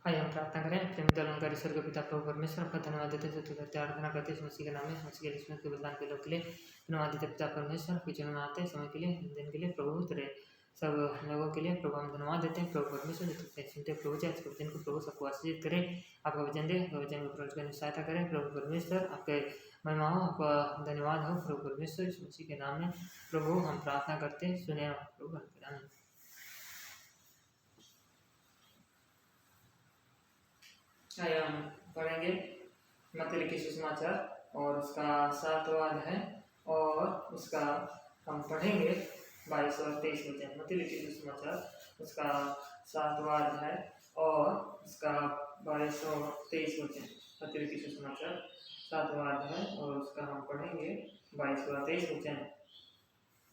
आइए हम प्रार्थना करें। प्रेम दयालु ईश्वर के पिता प्रभु परमेश्वर आपका धन्यवाद देते हैं, स्तुति करते हैं, आराधना करते हैं मसीह के नाम में, मसीह के यीशु के बलिदान के लोग के लिए धन्यवाद देते हैं पिता परमेश्वर के जन्म में आते समय के लिए, दिन के लिए प्रभु तेरे सब लोगों के लिए प्रभु हम धन्यवाद देते हैं। प्रभु परमेश्वर जो सुनते प्रभु जी, आज के वचन को प्रभु सबको आशीषित करें, आपका वचन दे, वचन को प्रकट करने में सहायता करें। प्रभु परमेश्वर आपके महिमा हो, आपका धन्यवाद हो प्रभु परमेश्वर, इस मसीह के नाम में प्रभु हम प्रार्थना करते हैं, सुने प्रभु आमीन। आइए हम पढ़ेंगे मत्ती लिखित सुसमाचार और उसका 7वां अध्याय और उसका हम पढ़ेंगे 22 और 23 वचन। मत्ती लिखित सुसमाचार उसका 7वां अध्याय और उसका 22 और 23 वचन। मत्ती लिखित सुसमाचार 7वां अध्याय और उसका हम पढ़ेंगे 22 और 23 वचन।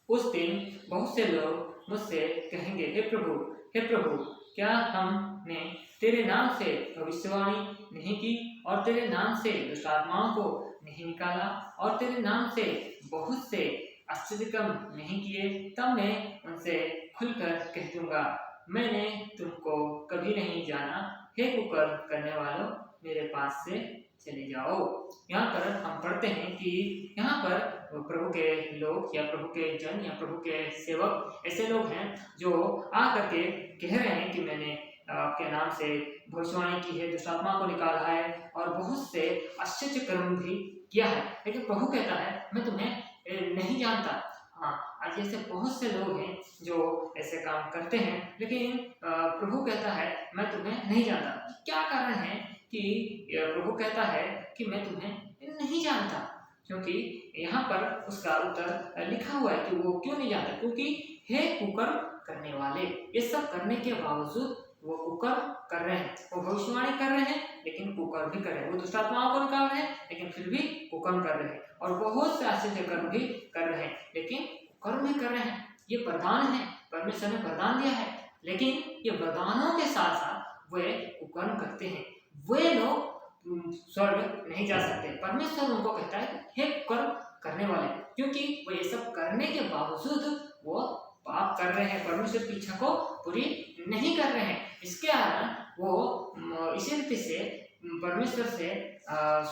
उस दिन बहुत से लोग मुझसे कहेंगे, हे प्रभु, क्या हमने तेरे नाम से भविष्यवाणी नहीं की और तेरे नाम से दुष्ट आत्माओं को नहीं निकाला और तेरे नाम से बहुत से आश्चर्य काम नहीं किए? तब मैं उनसे खुलकर कह दूंगा, मैंने तुमको कभी नहीं जाना, हे कुकर्म करने वालों, मेरे पास से चले जाओ। यहाँ पर हम पढ़ते हैं कि यहाँ पर प्रभु के लोग या प्रभु के जन या प्रभु के सेवक ऐसे लोग हैं जो आ करके कह रहे हैं कि मैंने आपके नाम से भविष्यवाणी की है, दुष्ट आत्मा को निकाला है और बहुत से आश्चर्य कर्म भी किया है, लेकिन प्रभु कहता है मैं तुम्हें नहीं जानता। हाँ, आज ऐसे बहुत से लोग हैं जो ऐसे काम करते हैं, लेकिन प्रभु कहता है मैं तुम्हें नहीं जानता। क्या कारण है कि प्रभु कहता है कि मैं तुम्हें नहीं जानता? क्योंकि यहाँ पर उसका उत्तर लिखा हुआ है कि वो क्यों नहीं जानता, क्योंकि हे कुकर्म करने वाले। ये सब करने के बावजूद वो कुकर्म कर रहे हैं, वो भविष्यवाणी कर रहे हैं लेकिन कुकर्म भी कर रहे हैं, वो दुष्ट आत्माओं को निकाल रहे हैं लेकिन फिर भी कुकर्म कर रहे हैं और बहुत से आश्चर्य कर्म भी कर रहे हैं लेकिन कुकर्म भी कर रहे हैं। ये वरदान है, परमेश्वर ने वरदान दिया है, लेकिन ये वरदानों के साथ साथ वे कुकर्म करते हैं। वे लोग स्वर्ग नहीं जा सकते। परमेश्वर उनको कहता है हे कर्म करने वाले, क्योंकि वो ये सब करने के बावजूद वो पाप कर रहे हैं, परमेश्वर की इच्छा को पूरी नहीं कर रहे हैं। इसके कारण वो इसी रीति से परमेश्वर से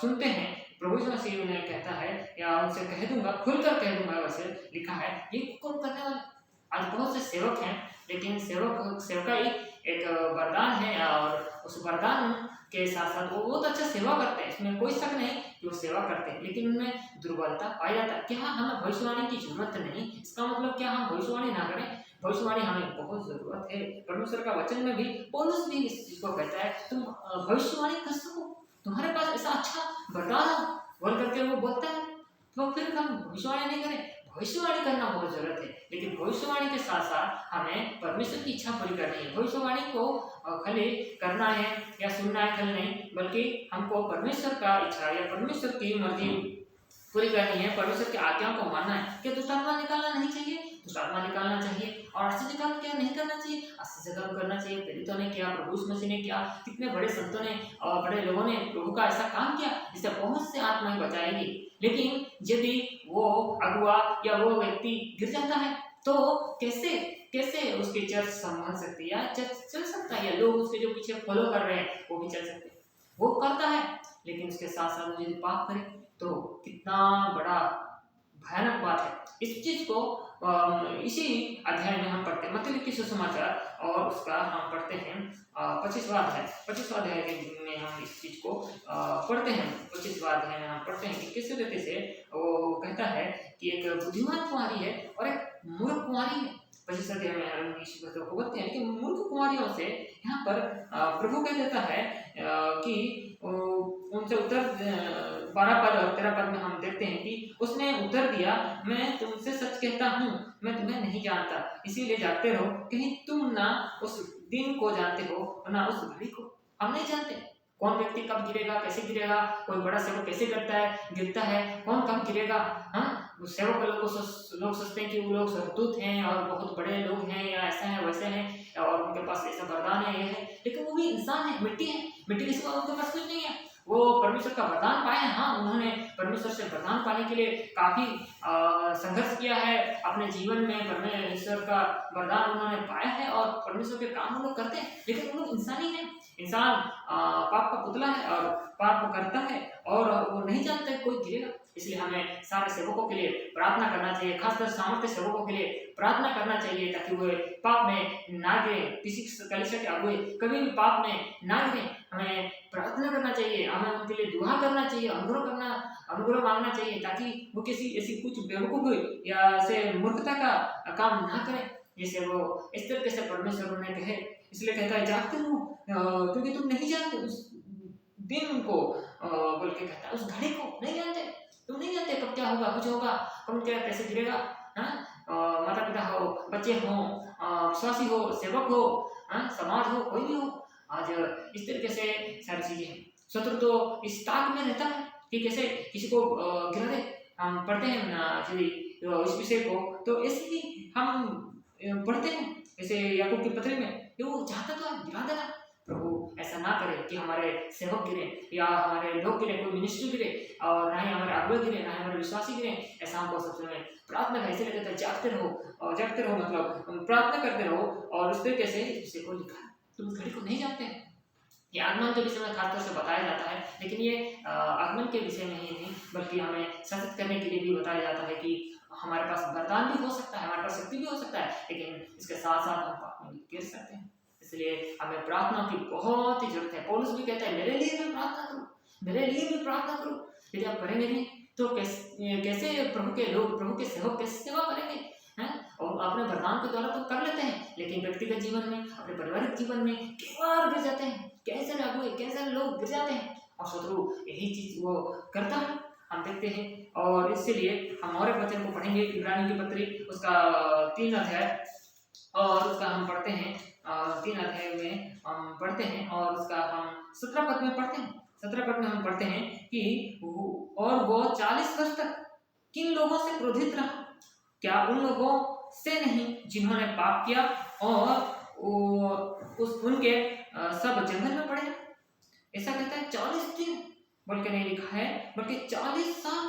सुनते हैं। प्रभु यीशु मसीह उन्हें कहता है या उनसे कह दूंगा, खुलकर कह दूंगा, वैसे लिखा है ये कर्म करने वाले। आज बहुत से सेवक हैं, लेकिन सेवकाई एक वरदान है और उस वरदान के साथ साथ वो बहुत अच्छा सेवा करते हैं, इसमें कोई शक नहीं कि वो सेवा करते हैं, लेकिन उनमें दुर्बलता पाई जाता है। क्या हमें भविष्यवाणी की जरूरत नहीं? इसका मतलब क्या हम भविष्यवाणी ना करें? भविष्यवाणी हमें बहुत जरूरत है। परमेश्वर का वचन में भी पौलुस भी इस चीज को कहता है तुम भविष्यवाणी कर सको, तुम्हारे पास ऐसा अच्छा वरदान हो, बोल करके वो बोलता है, तो फिर हम भविष्यवाणी नहीं करें? भविष्यवाणी करना बहुत जरूरत है, लेकिन भविष्यवाणी के साथ साथ हमें परमेश्वर की इच्छा पूरी करनी है। भविष्यवाणी को खाली करना है या सुनना है खाली नहीं, बल्कि हमको परमेश्वर का इच्छा या परमेश्वर की मर्जी पूरी करनी है, परमेश्वर की आज्ञाओं को मानना है। क्या दुष्ट आत्मा निकालना नहीं चाहिए? दुष्ट आत्मा निकालना चाहिए। और आश्चर्य काम क्या नहीं करना चाहिए? आश्चर्य काम करना चाहिए। प्रेरितों ने किया, प्रभु यीशु मसीह ने किया, कितने बड़े संतों ने और बड़े लोगों ने प्रभु का ऐसा काम किया जिससे बहुत से आत्माएं बचाएगी। लेकिन यदि वो अगुआ या वो व्यक्ति गिर जाता है तो कैसे उसकी चर्च संभाल सकती है या चर्च चल सकता है, या लोग उसके जो पीछे फॉलो कर रहे हैं वो भी चल सकते हैं? वो करता है, लेकिन उसके साथ साथ यदि पाप करे तो कितना बड़ा भयानक बात है। इस चीज को इसी अध्याय में हम पढ़ते हैं, मत्ती लिखित सुसमाचार और उसका हम पढ़ते हैं 25वां अध्याय में हम इस चीज को पढ़ते हैं। 25वां अध्याय में हम पढ़ते हैं कि किस रीति से वो कहता है कि एक बुद्धिमान कुंवारी है और एक मूर्ख कुंवारी है। 25 अध्याय में हम इस बात को बोलते हैं कि मूर्ख कुंवारियों से यहाँ पर प्रभु कह देता है कि उनसे उत्तर 12 पद और 13 पद में हम देखते हैं कि उसने उत्तर दिया, मैं तुमसे सच कहता हूँ, मैं तुम्हें नहीं जानता, इसीलिए जागते रहो, कहीं तुम ना उस दिन को जानते हो ना उस घड़ी को। हम नहीं जानते कौन व्यक्ति कब गिरेगा, कैसे गिरेगा, कोई बड़ा सेवक कैसे करता है, गिरता है, कौन कब गिरेगा। हाँ, सेवक लोग सोचते हैं कि वो लोग स्वर्गदूत हैं और बहुत बड़े लोग हैं या ऐसा है वैसे हैं और उनके पास ऐसा वरदान है, ये है, लेकिन वो भी इंसान है, मिट्टी है, मिट्टी के सिवा उनके पास कुछ नहीं है। वो परमेश्वर का वरदान पाए हैं, हाँ, उन्होंने परमेश्वर से वरदान पाने के लिए काफी संघर्ष किया है अपने जीवन में, परमेश्वर का वरदान उन्होंने पाया है और परमेश्वर के काम वो लोग करते हैं, लेकिन वो लोग इंसान ही है। इंसान पाप का पुतला है और पाप करता है और वो नहीं जानता है कोई गिरेगा। इसलिए हमें सारे सेवकों के लिए प्रार्थना करना चाहिए, खासकर सामर्थ्य सेवकों के लिए प्रार्थना करना चाहिए ताकि वो पाप में ना गिरे, किसी कलीसिया के अगुए कभी भी पाप में ना गिरे। हमें प्रार्थना करना चाहिए, हमें उनके लिए दुआ करना चाहिए, अनुग्रह मांगना चाहिए ताकि वो किसी ऐसी कुछ बेवकूफ या से मूर्खता का काम ना करें जिसे वो इस तरीके से परमेश्वर उन्हें कहे। इसलिए कहता है जागते रहो क्योंकि तुम नहीं जानते उस दिन को, बोल के कहता है उस घड़ी को नहीं जानते, तुम नहीं जानते कब क्या होगा, कुछ होगा, कौन क्या कैसे गिरेगा। माता पिता हो, बच्चे हो, विश्वासी हो, सेवक हो, समाज हो, कोई भी हो, आज इस तरीके से सारी चीजें हैं। शत्रु तो इस ताक में रहता है कि कैसे किसी को गिरा दे। हम पढ़ते हैं इस विषय को तो ऐसे ही हम पढ़ते हैं, जैसे याकूब की पत्री में वो चाहता तो गिरा देना। प्रभु ऐसा ना करे कि हमारे सेवक गिरे या हमारे लोग गिरे, कोई मिनिस्ट्री गिरे, और ना ही हमारे अगुए गिरे, ना ही हमारे विश्वासी गिरे। ऐसा हमको सबसे में प्रार्थना का इसलिए कहता है जागते रहो, और जागते रहो मतलब प्रार्थना करते रहो। और उस तरीके से इसे को लिखा है, तुम उस घड़ी को नहीं जानते। ये आगमन के विषय में खासतौर से बताया जाता है, लेकिन ये आगमन के विषय में ही नहीं बल्कि हमें सचेत करने के लिए भी बताया जाता है कि हमारे पास वरदान भी हो सकता है, हमारे पास शक्ति भी हो सकता है, लेकिन इसके साथ साथ हम पाप में गिर सकते हैं। इसलिए हमें प्रार्थना की बहुत ही जरूरत है। पौलुस भी कहता है मेरे लिए भी प्रार्थना करो, मेरे लिए भी प्रार्थना करो। यदि आप करेंगे नहीं तो कैसे प्रभु के लोग, प्रभु के सेवक कैसे सेवा करेंगे हैं? और अपने वरदान के द्वारा तो कर लेते हैं, लेकिन व्यक्तिगत जीवन में, अपने पारिवारिक जीवन में कई बार गिर जाते हैं। कैसे लोग गिर जाते हैं और शत्रु यही चीज वो करता है, हम देखते हैं। और इसलिए हम और एक वचन को पढ़ेंगे, इब्रानी की पत्री उसका 3 अध्याय, और उसका हम पढ़ते हैं 3 अध्याय में हम पढ़ते हैं और उसका हम 17 पद में पढ़ते हैं। 17 पद में हम पढ़ते हैं कि वो 40 वर्ष तक किन लोगों से क्रोधित रहा, क्या उन लोगों से नहीं जिन्होंने पाप किया और उनके सब जंगल में पड़े। ऐसा कहता है 40 दिन बोल के नहीं लिखा है, बल्कि 40 साल।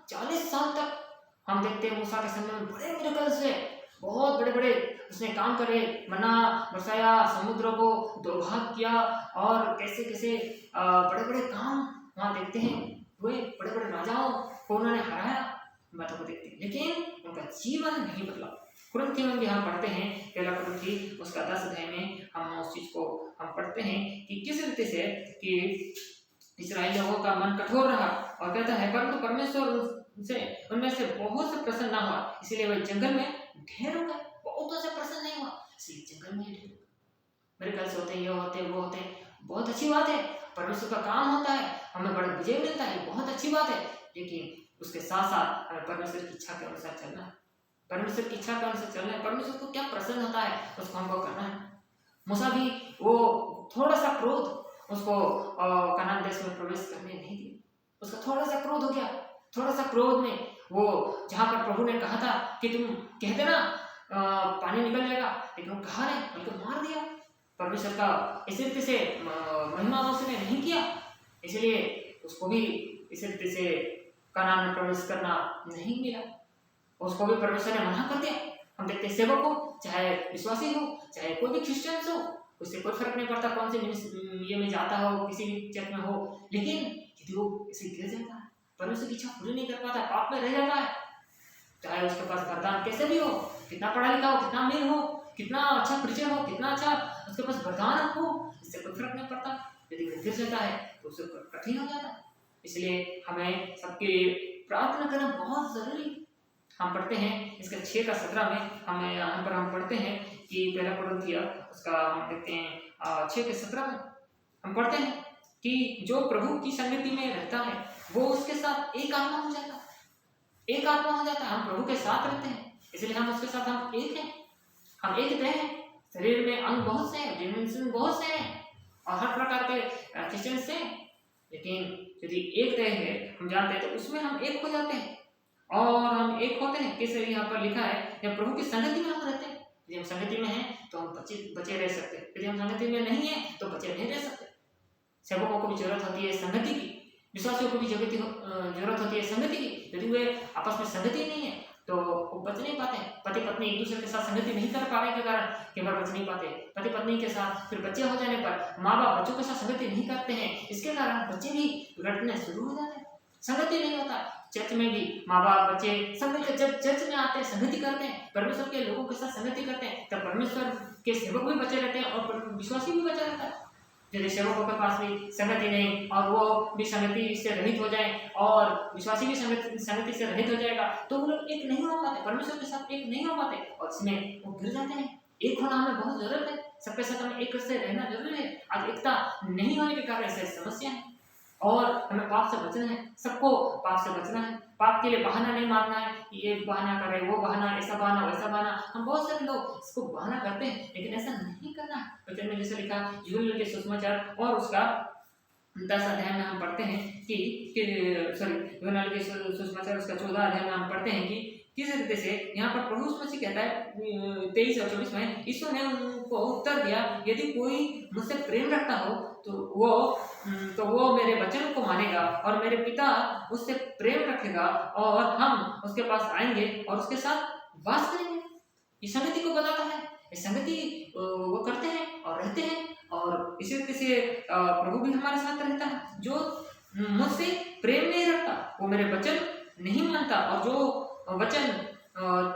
40 साल तक हम देखते हैं मूसा के समय में बड़े मिरेकल से बहुत बड़े बड़े उसने काम करे, मना बरसाया, समुद्र को दो भाग किया, और कैसे कैसे बड़े बड़े काम वहाँ देखते हैं हुए, बड़े बड़े राजाओं को उन्होंने हराया, बातों को देखते हैं, लेकिन उनका जीवन नहीं बदला। कुरिन्थी में भी हम पढ़ते हैं, पहला कुरिन्थी उसका 10 अध्याय में हम उस चीज को हम पढ़ते हैं कि किस रीति से कि इस्राएल लोगों का मन कठोर रहा, और कहता है परंतु परमेश्वर उनमें से बहुत से प्रसन्न ना हुआ, इसलिए वे जंगल में ढेर हो गए। बहुतों से प्रसन्न नहीं हुआ, इसलिए जंगल में ढेर। मेरे ख्याल से होते हैं, ये होते हैं, वो होते हैं, बहुत अच्छी बात है, परमेश्वर का काम होता है, हमें बड़ा विजय मिलता है, बहुत अच्छी बात है, लेकिन उसके साथ साथ हमें परमेश्वर की इच्छा के अनुसार चलना है। परमेश्वर की इच्छा के अनुसार चलना है, परमेश्वर को क्या प्रसन्न होता है उसको हमको करना है। मूसा भी वो थोड़ा सा क्रोध उसको कनान देश में प्रवेश करने नहीं दिया, उसका थोड़ा सा क्रोध हो गया। थोड़ा सा क्रोध में वो जहाँ पर प्रभु ने कहा था कि तुम कहते ना पानी निकल जाएगा, लेकिन वो कहा नहीं, उनको मार दिया। परमेश्वर का इस रीति से महिमा उसने नहीं किया, इसलिए उसको भी इस रीति से कनान में प्रवेश करना नहीं मिला, उसको भी परमेश्वर ने मना कर दिया। हम देखते हैं सेवक हो, चाहे विश्वासी हो, चाहे कोई भी क्रिश्चियन हो, उससे कोई फर्क नहीं पड़ता कौन से ये में जाता हो, किसी भी चर्च में हो, लेकिन यदि वो इसे गिर जाता है, परमेश्वर की इच्छा पूरी नहीं कर पाता, पाप में रह जाता है, चाहे उसके पास वरदान कैसे भी हो, कितना पढ़ा लिखा हो, कितना अमीर हो, कितना अच्छा प्रीचर हो, कितना अच्छा उसके पास वरदान हो, इससे कोई फर्क नहीं पड़ता। यदि वो गिर जाता है तो उससे कठिन हो जाता है। इसलिए हमें सबके प्रार्थना करना बहुत जरूरी। हम पढ़ते हैं इसके 6 का 17 में हमें यहाँ पर हम पढ़ते हैं कि पहला कुरिन्थिया उसका हम देखते हैं 6 के 17 में हम पढ़ते हैं कि जो प्रभु की संगति में रहता है वो उसके साथ एक आत्मा हो जाता है, एक आत्मा हो जाता है। हम प्रभु के साथ रहते हैं, इसलिए हम उसके साथ हम एक हैं, हम एक देह हैं। शरीर में अंग बहुत से हैं, डिमेंशन बहुत से हैं, और हर प्रकार के क्रिश्चियन से, लेकिन यदि एक देह है हम जानते हैं तो उसमें हम एक हो जाते हैं, और हम एक होते हैं। कैसे यहाँ पर लिखा है, जब प्रभु की संगति में हम रहते हैं, यदि हम संगति में हैं तो हम बचे रह सकते हैं, यदि हम संगति में नहीं है तो बचे नहीं रह सकते। सेवकों को भी जरूरत होती है संगति की, विश्वासियों को भी जरूरत होती है संगति की। यदि वे आपस में संगति नहीं है तो वो बच नहीं पाते। पति पत्नी एक दूसरे के साथ संगति नहीं कर पाने के कारण कई बार बच नहीं पाते। पति पत्नी के साथ फिर बच्चे हो जाने पर माँ बाप बच्चों के साथ संगति नहीं करते हैं, इसके कारण बच्चे भी बिगड़ने शुरू हो जाते हैं, संगति नहीं होता। चर्च में भी माँ बाप बच्चे संगति, जब चर्च में आते हैं संगति करते हैं, परमेश्वर के लोगों के साथ संगति करते हैं, तब परमेश्वर के सेवक भी बचे रहते हैं और विश्वासी भी बचा रहता है। यदि सेवकों के पास भी संगति नहीं और वो भी संगति से रहित हो जाए और विश्वासी भी संगति से रहित हो जाएगा तो वो लोग एक नहीं हो पाते, परमेश्वर के साथ एक नहीं हो पाते और इसमें वो गिर जाते हैं। एक होना हमें बहुत जरूरत है, सबके साथ हमें एक से रहना जरूरी है। आज एकता नहीं होने के कारण ऐसे समस्या है और हमें पाप से बचना है, सबको पाप से बचना है। पाप के लिए बहाना नहीं मारना है कि ये बहाना करे, वो बहाना, ऐसा बहाना, वैसा बहाना। हम बहुत सारे लोग इसको बहाना करते हैं, लेकिन ऐसा नहीं करना है। वचन में जैसे लिखा यूहन्ना के सुसमाचार और उसका 10 अध्याय में हम पढ़ते हैं कि सॉरी यूहन्ना के सुसमाचार उसका 14 अध्याय में हम पढ़ते हैं कि किस रीति से यहाँ पर प्रभु यीशु मसीह कहता है 23 और 24 में, यीशु ने उनको उत्तर दिया, यदि कोई मुझसे प्रेम रखता हो तो वो मेरे वचन को मानेगा और मेरे पिता उससे प्रेम रखेगा और हम उसके पास आएंगे और उसके साथ वास करेंगे। ये संगति को बताता है, ये संगति वो करते हैं और रहते हैं और इसी रीति से प्रभु भी हमारे साथ रहता है। जो मुझसे प्रेम नहीं रखता वो मेरे वचन नहीं मानता और जो वचन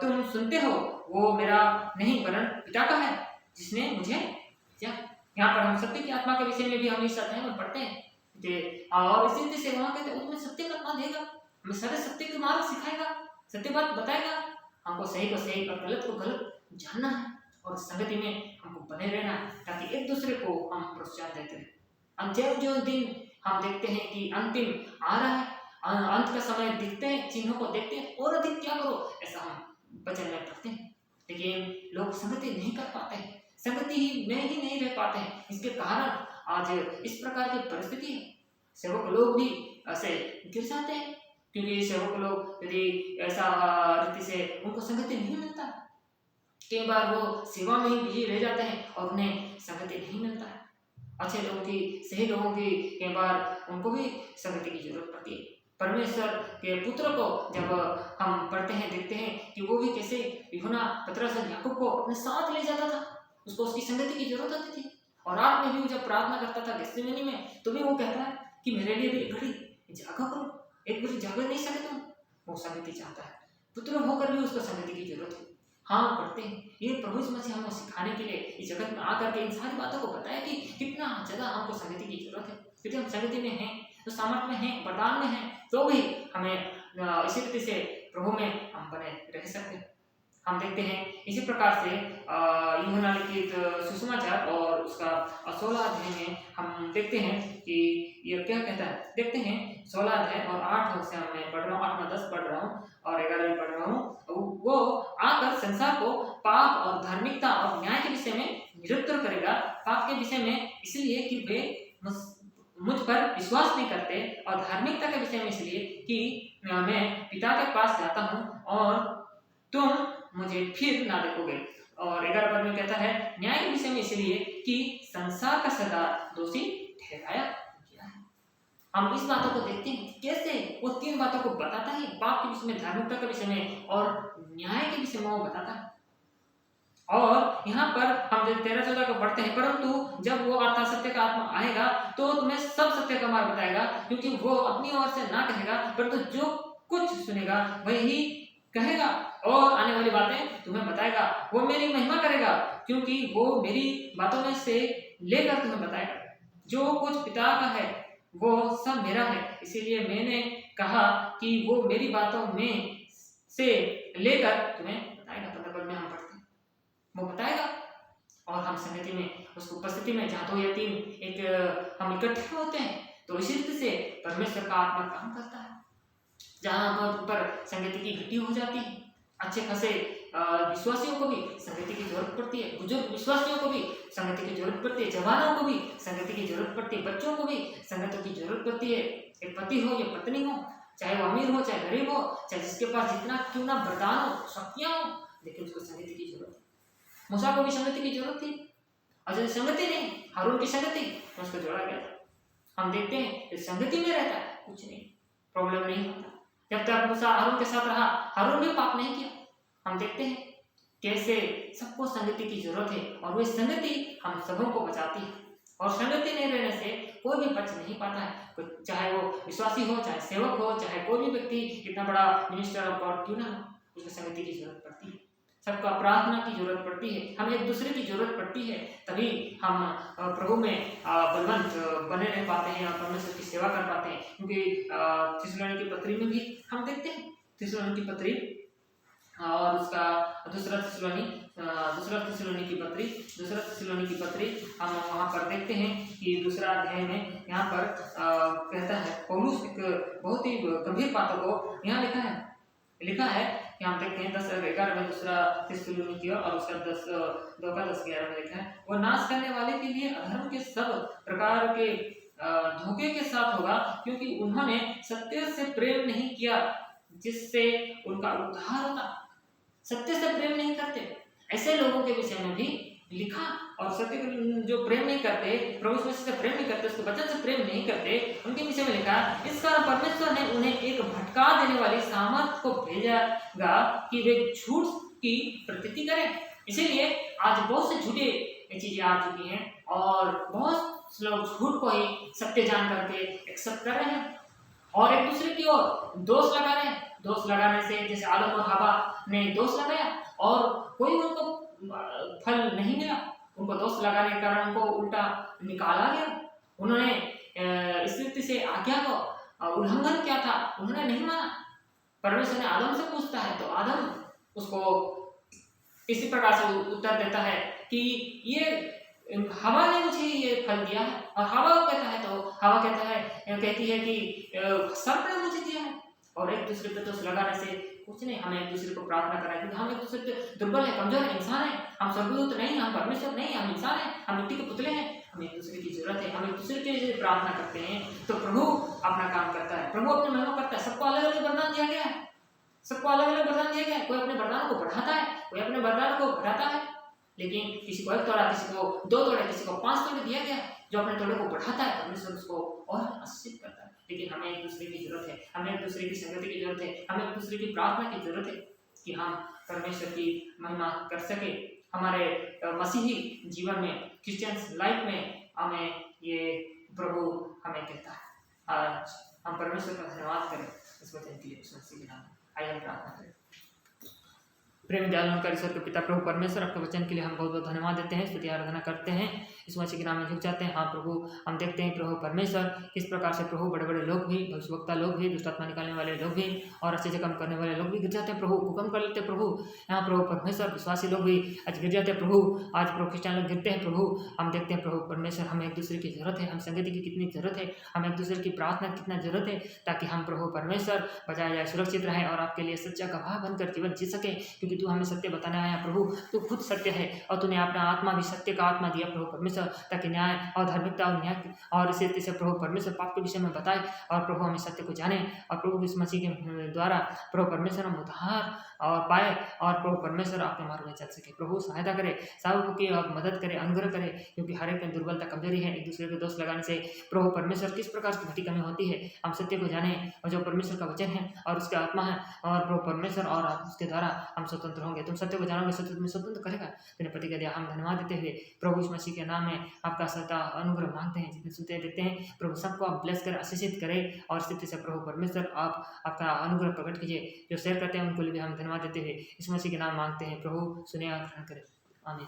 तुम सुनते हो वो मेरा नहीं वरन पिता का है जिसने मुझे भेजा। यहाँ पर हम सत्य की आत्मा के विषय में भी हम इस अध्याय में पढ़ते हैं और इसी रीति से वहाँ कहते हैं उसमें सत्य का आत्मा देगा, हमें सारे सत्य के मार्ग सिखाएगा, सत्य बात बताएगा, हमको सही को सही और गलत को गलत जानना है और संगति में हमको बने रहना है ताकि एक दूसरे को हम प्रोत्साहन देते हैं। हम जो दिन हम देखते हैं कि अंतिम आ रहा है, अंत का समय दिखते हैं, चिन्हों को देखते हैं और अधिक क्या करो, ऐसा हम वचन में पढ़ते हैं, लेकिन लोग संगति नहीं कर पाते हैं, संगति में ही नहीं रह पाते हैं। इसके कारण आज इस प्रकार की परिस्थिति है। सेवक लोग भी ऐसे गिर जाते हैं क्योंकि सेवक लोग यदि ऐसा रीति से उनको संगति नहीं मिलता, कई बार वो सेवा में ही बिजी रह जाते हैं और उन्हें संगति नहीं मिलता है। अच्छे लोगों की, सही लोगों की कई बार उनको भी संगति की जरूरत पड़ती है। परमेश्वर के पुत्र को जब हम पढ़ते हैं देखते हैं कि वो भी कैसे यूहन्ना, पतरस और याकूब को अपने साथ ले जाता था, उसको उसकी संगति की जरूरत होती थी। और रात में भी जब प्रार्थना करता था गेत्सेमनी में तो भी वो कहता है कि मेरे लिए भी एक घड़ी जागा करो, एक घड़ी जाग नहीं सके तुम, वो संगति चाहता है। पुत्र होकर भी उसको संगति की जरूरत है। हाँ पढ़ते हैं ये प्रभु यीशु मसीह हमें सिखाने के लिए इस जगत में आकर के इन सारी बातों को बताया कि कितना ज़्यादा हमको संगति की जरूरत है। यदि हम संगति में हैं तो सामर्थ्य में हैं, वरदान में हैं, तो भी हमें इसी रीति से प्रभु में हम बने रह सकते हैं। हम देखते हैं इसी प्रकार से यूहन्ना लिखित सुसमाचार और उसका 16 अध्याय में हम देखते हैं कि ये क्या कहता है। देखते हैं 16 अध्याय और 8 से मैं पढ़ रहा हूँ, 8 में 10 पढ़ रहा हूँ और 11 में पढ़ रहा हूँ। वो आकर संसार को पाप और धार्मिकता और न्याय के विषय में निरुत्तर करेगा। पाप के विषय में इसलिए कि वे मुझ पर विश्वास नहीं करते और धार्मिकता के विषय में इसलिए कि मैं पिता के पास जाता हूँ और तुम मुझे फिर ना देखोगे। और 11 पद में कहता है न्याय के विषय में इसलिए कि संसार का सरदार दोषी ठहराया गया है। हम इस बातों को देखते हैं कैसे वो 3 बातों को बताता है, पाप के विषय में, धार्मिकता के विषय में और न्याय के विषय में वो बताता है। और यहाँ पर हम जब 13-14 को पढ़ते हैं, परंतु जब वो अर्थात सत्य का आत्मा आएगा तो तुम्हें सब सत्य का मार्ग बताएगा, क्योंकि वो अपनी ओर से ना कहेगा परंतु जो कुछ सुनेगा वही कहेगा और आने वाली बातें तुम्हें बताएगा। वो मेरी महिमा करेगा क्योंकि वो मेरी बातों में से लेकर तुम्हें बताएगा। जो कुछ पिता का है वो सब मेरा है, इसीलिए मैंने कहा कि वो मेरी बातों में से लेकर तुम्हें बताएगा। 15 पद में हम पढ़ते हैं वो बताएगा और हम संगति में उसकी उपस्थिति में जहाँ 2 या 3 एक हम इकट्ठे होते हैं तो इसी रीति से परमेश्वर का आत्मा काम करता है। जहाँ हम पर संगति की घटी हो जाती है, अच्छे खासे विश्वासियों को भी संगति की जरूरत पड़ती है, बुजुर्ग विश्वासियों को भी संगति की जरूरत पड़ती है, जवानों को भी संगति की जरूरत पड़ती है, बच्चों को भी संगति की जरूरत पड़ती है। एक पति हो या पत्नी हो, चाहे वो अमीर हो चाहे गरीब हो, चाहे जिसके पास जितना क्यों ना वरदान हो, शक्तियाँ हो, लेकिन उसको संगति की जरूरत है। मूसा को भी संगति की जरूरत थी और यदि संगति नहीं, हारून की संगति, तो उसको जोड़ा गया था। हम देखते हैं संगति में रहता है कुछ नहीं, प्रॉब्लम नहीं होता। जब तक मूसा हारून के साथ रहा, हारून भी पाप नहीं किया। हम देखते हैं कैसे सबको संगति की जरूरत है और वह संगति हम सबों को बचाती है। और संगति नहीं रहने से कोई भी बच नहीं पाता है, चाहे वो विश्वासी हो, चाहे सेवक हो, चाहे कोई भी व्यक्ति कितना बड़ा मिनिस्टर ऑफ गॉड क्यों ना हो, उसको संगति की जरूरत पड़ती है। सबका प्रार्थना की जरूरत पड़ती है, हमें एक दूसरे की जरूरत पड़ती है, तभी हम प्रभु में बलवंत बने रह पाते हैं और परमेश्वर की सेवा कर पाते हैं। क्योंकि थिस्सलुनीकी की पत्री में भी हम देखते हैं, थिस्सलुनीकी की पत्री और उसका दूसरा थिस्सलुनीकी की पत्री हम वहाँ पर देखते हैं कि दूसरा अध्याय में यहाँ पर कहता है, पौलुस एक बहुत ही गंभीर बातों को यहाँ लिखा है कि हम देखते हैं 10:11 में दूसरा थिस्सलुनीकी और उसका 2:10-11 में लिखा है, वो नाश करने वाले के लिए अधर्म के सब प्रकार के धोखे के साथ होगा, क्योंकि उन्होंने सत्य से प्रेम नहीं किया जिससे उनका उद्धार होता। सत्य से प्रेम नहीं करते ऐसे लोगों के विषय में भी लिखा, और सत्य जो प्रेम नहीं करते, प्रभु से प्रेम नहीं करते, उसके वचन से प्रेम नहीं करते, उनके विषय में लिखा, इस कारण परमेश्वर ने उन्हें एक भटका देने वाली सामर्थ को भेजेगा कि वे झूठ की प्रतीति करें। इसीलिए आज बहुत से झूठे चीजें आ चुकी हैं और बहुत लोग झूठ को ही सत्य जान करके एक्सेप्ट कर रहे हैं और एक दूसरे की ओर दोष लगा रहे हैं। दोष लगाने से जैसे आदम और हवा ने दोष लगाया और कोई उनको फल नहीं मिला, उनको दोष लगाने के कारण उनको उल्टा निकाला गया। उन्होंने स्थिति से आज्ञा को उल्लंघन किया था, उन्होंने नहीं माना। परमेश्वर ने आदम से पूछता है तो आदम उसको इसी प्रकार से उत्तर देता है कि ये हवा ने मुझे ये फल दिया है, और हवा कहता है तो हवा कहती है कि सर्प ने मुझे दिया है। और एक दूसरे पे दोष लगाने से कुछ नहीं, हमें एक दूसरे को प्रार्थना करना है, क्योंकि हम एक दूसरे पे दुर्बल है, कमजोर है, इंसान है। हम स्वर्गदूत नहीं, हम परमेश्वर नहीं, हम इंसान है, हम मिट्टी के पुतले हैं। हमें एक दूसरे की जरूरत है, हम एक दूसरे के लिए प्रार्थना करते हैं तो प्रभु अपना काम करता है, प्रभु अपने महिमा करता है। सबको अलग अलग वरदान दिया गया है, सबको अलग अलग वरदान दिया गया है। कोई अपने वरदान को बढ़ाता है, कोई अपने वरदान को घटाता है, लेकिन किसी को 1 तोड़ा, किसी को 2 तोड़े, किसी को 5 तोड़े दिया गया। जो अपने तोड़े को बढ़ाता है परमेश्वर उसको और आशीषित करता है। लेकिन हमें एक दूसरे की जरूरत है, हमें एक दूसरे की संगति की जरूरत है, हमें एक दूसरे की प्रार्थना की जरूरत है कि हम परमेश्वर की महिमा कर सके। हमारे मसीही जीवन में, क्रिश्चियंस लाइफ में हमें ये प्रभु हमें कहता है। आज हम परमेश्वर का धन्यवाद करें इस वचन के लिए, इस मसीह के नाम में आइए हम प्रार्थना करें। प्रेम दयालु कर ईश्वर के पिता प्रभु परमेश्वर, आपके वचन के लिए हम बहुत बहुत धन्यवाद देते हैं, स्तुति आराधना करते हैं, इस मसीह के नाम में झुक जाते हैं। हाँ प्रभु, हम देखते हैं प्रभु परमेश्वर किस प्रकार से प्रभु बड़े बड़े लोग भी, भविष्यवक्ता लोग भी, दुष्ट आत्मा निकालने वाले लोग भी और अच्छे से काम करने वाले लोग भी गिर जाते हैं प्रभु, हुक्म कर लेते हैं प्रभु। यहाँ प्रभु परमेश्वर विश्वासी लोग भी आज गिर जाते हैं प्रभु, आज प्रभु क्रिश्चियन लोग गिरते हैं प्रभु। हम देखते हैं प्रभु परमेश्वर हमें एक दूसरे की जरूरत है, हम संगति की कितनी जरूरत है, हमें एक दूसरे की प्रार्थना की कितना जरूरत है, ताकि हम प्रभु परमेश्वर बचाए जाए, सुरक्षित रहें और आपके लिए सच्चा गवाह बनकर जीवन जी सके। क्योंकि तू हमें सत्य बताने आया प्रभु, तू खुद सत्य है और तूने अपना आत्मा भी सत्य का आत्मा दिया प्रभु परमेश्वर, ताकि न्याय और धार्मिकता और न्याय और इसे प्रभु परमेश्वर पाप के विषय में बताए और प्रभु हमें सत्य को जाने और प्रभु इस मसीह के द्वारा प्रभु परमेश्वर हम उद्धार और पाए और प्रभु परमेश्वर आपके मार्ग में चल सके। प्रभु सहायता करे, साहब की और मदद करे, अनुग्रह करे, क्योंकि हर एक में दुर्बलता कमजोरी है। एक दूसरे को दोष लगाने से प्रभु परमेश्वर किस प्रकार की घटी कमी होती है, हम सत्य को जाने और जो परमेश्वर का वचन है और उसके आत्मा है और प्रभु परमेश्वर और उसके द्वारा हम स्वतंत्र होंगे। तुम सत्य को जानोगे, सत्य तुम्हें स्वतंत्र करेगा। तेने प्रतिज्ञा दिया, हम धन्यवाद देते हुए प्रभु इस मसीह के नाम में आपका सत्ता अनुग्रह मांगते हैं। जितने सुनते देते हैं प्रभु सबको आप ब्लेस कर आशीषित करें और स्थिति से प्रभु परमेश्वर आप आपका अनुग्रह प्रकट कीजिए। जो शेयर करते हैं उनको लिए भी हम धन्यवाद देते हुए इस मसीह के नाम मांगते हैं। प्रभु सुनिए और ग्रहण करें, आमीन।